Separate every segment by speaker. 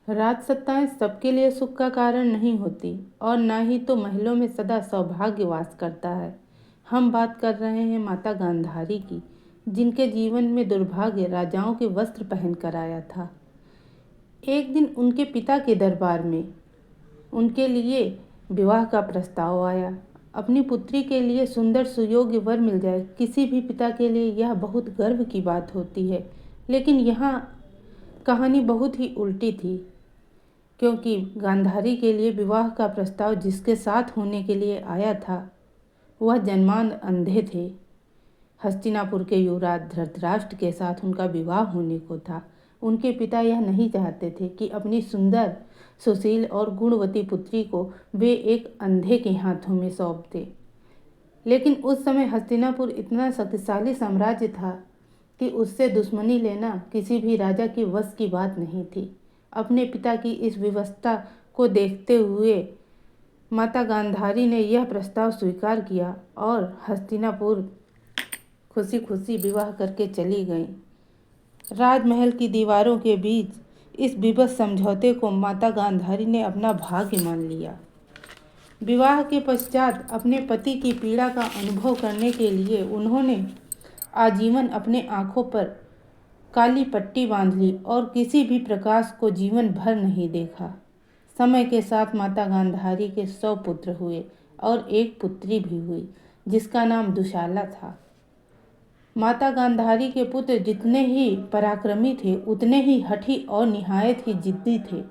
Speaker 1: राजसत्ताएं सबके लिए सुख का कारण नहीं होती और न ही तो महलों में सदा सौभाग्य वास करता है। हम बात कर रहे हैं माता गांधारी की, जिनके जीवन में दुर्भाग्य राजाओं के वस्त्र पहनकर आया था। एक दिन उनके पिता के दरबार में उनके लिए विवाह का प्रस्ताव आया। अपनी पुत्री के लिए सुंदर सुयोग्य वर मिल जाए, किसी भी पिता के लिए यह बहुत गर्व की बात होती है। लेकिन यहाँ कहानी बहुत ही उल्टी थी, क्योंकि गांधारी के लिए विवाह का प्रस्ताव जिसके साथ होने के लिए आया था वह जन्मांध अंधे थे। हस्तिनापुर के युवराज धृतराष्ट्र के साथ उनका विवाह होने को था। उनके पिता यह नहीं चाहते थे कि अपनी सुंदर, सुशील और गुणवती पुत्री को वे एक अंधे के हाथों में सौंप दें। लेकिन उस समय हस्तिनापुर इतना शक्तिशाली साम्राज्य था कि उससे दुश्मनी लेना किसी भी राजा की वश की बात नहीं थी। अपने पिता की इस विवशता को देखते हुए माता गांधारी ने यह प्रस्ताव स्वीकार किया और हस्तिनापुर खुशी खुशी विवाह करके चली गईं। राजमहल की दीवारों के बीच इस विवश समझौते को माता गांधारी ने अपना भाग्य मान लिया। विवाह के पश्चात अपने पति की पीड़ा का अनुभव करने के लिए उन्होंने आजीवन अपने आँखों पर काली पट्टी बांध ली और किसी भी प्रकाश को जीवन भर नहीं देखा। समय के साथ माता गांधारी के 100 पुत्र हुए और एक पुत्री भी हुई, जिसका नाम दुशाला था। माता गांधारी के पुत्र जितने ही पराक्रमी थे, उतने ही हठी और निहायत ही जिद्दी थे,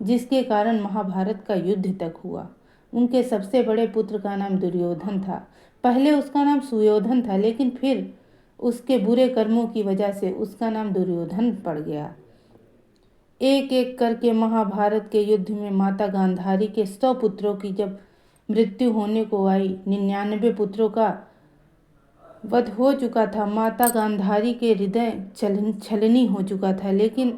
Speaker 1: जिसके कारण महाभारत का युद्ध तक हुआ। उनके सबसे बड़े पुत्र का नाम दुर्योधन था। पहले उसका नाम सुयोधन था, लेकिन फिर उसके बुरे कर्मों की वजह से उसका नाम दुर्योधन पड़ गया। एक एक करके महाभारत के युद्ध में माता गांधारी के 100 पुत्रों की जब मृत्यु होने को आई, 99 पुत्रों का वध हो चुका था। माता गांधारी के हृदय छलनी हो चुका था, लेकिन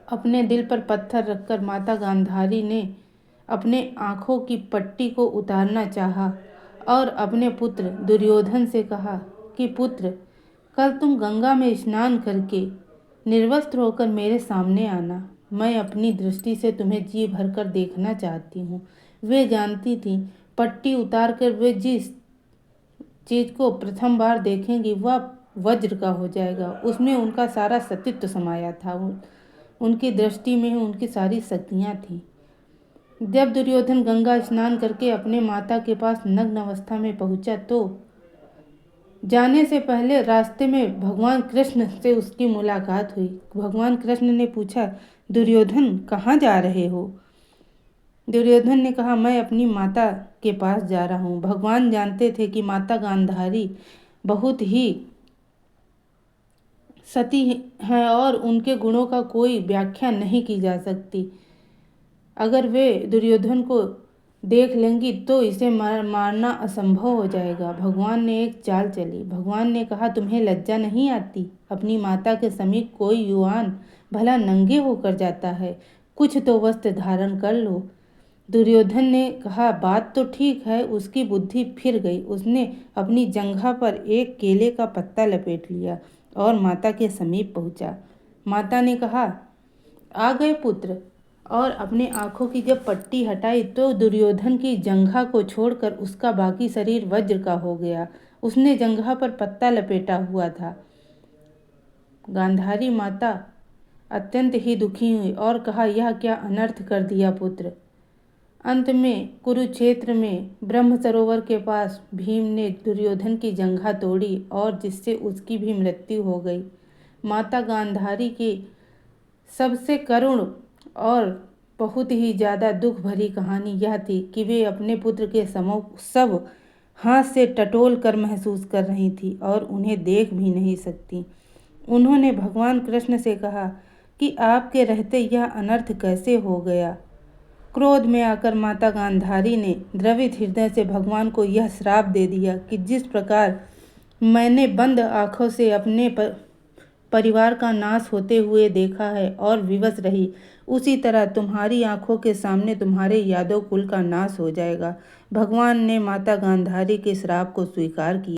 Speaker 1: अपने दिल पर पत्थर रखकर माता गांधारी ने अपने आँखों की पट्टी को उतारना चाहा और अपने पुत्र दुर्योधन से कहा कि पुत्र, कल तुम गंगा में स्नान करके निर्वस्त्र होकर मेरे सामने आना। मैं अपनी दृष्टि से तुम्हें जी भरकर देखना चाहती हूँ। वे जानती थीं पट्टी उतार कर वे जिस चीज़ को प्रथम बार देखेंगी वह वज्र का हो जाएगा। उसमें उनका सारा सतीत्व समाया था। उनकी दृष्टि में उनकी सारी शक्तियाँ थीं। जब दुर्योधन गंगा स्नान करके अपने माता के पास नग्न अवस्था में पहुंचा तो जाने से पहले रास्ते में भगवान कृष्ण से उसकी मुलाकात हुई। भगवान कृष्ण ने पूछा, दुर्योधन कहाँ जा रहे हो? दुर्योधन ने कहा, मैं अपनी माता के पास जा रहा हूँ। भगवान जानते थे कि माता गांधारी बहुत ही सती हैं और उनके गुणों का कोई व्याख्या नहीं की जा सकती। अगर वे दुर्योधन को देख लेंगी तो इसे मारना असंभव हो जाएगा। भगवान ने एक चाल चली। भगवान ने कहा, तुम्हें लज्जा नहीं आती? अपनी माता के समीप कोई युवान भला नंगे होकर जाता है? कुछ तो वस्त्र धारण कर लो। दुर्योधन ने कहा, बात तो ठीक है। उसकी बुद्धि फिर गई। उसने अपनी जंघा पर एक केले का पत्ता लपेट लिया और माता के समीप पहुंचा। माता ने कहा, आ गए पुत्र। और अपने आँखों की जब पट्टी हटाई तो दुर्योधन की जंघा को छोड़कर उसका बाकी शरीर वज्र का हो गया। उसने जंघा पर पत्ता लपेटा हुआ था। गांधारी माता अत्यंत ही दुखी हुई और कहा, यह क्या अनर्थ कर दिया पुत्र। अंत में कुरुक्षेत्र में ब्रह्म सरोवर के पास भीम ने दुर्योधन की जंघा तोड़ी और जिससे उसकी भी मृत्यु हो गई। माता गांधारी की सबसे करुण और बहुत ही ज़्यादा दुख भरी कहानी यह थी कि वे अपने पुत्र के सब हाथ से टटोल कर महसूस कर रही थी और उन्हें देख भी नहीं सकती। उन्होंने भगवान कृष्ण से कहा कि आपके रहते यह अनर्थ कैसे हो गया। क्रोध में आकर माता गांधारी ने द्रवित हृदय से भगवान को यह श्राप दे दिया कि जिस प्रकार मैंने बंद आँखों से अपने परिवार का नाश होते हुए देखा है और विवश रही, उसी तरह तुम्हारी आंखों के सामने तुम्हारे यादव कुल का नाश हो जाएगा। भगवान ने माता गांधारी के श्राप को स्वीकार किया।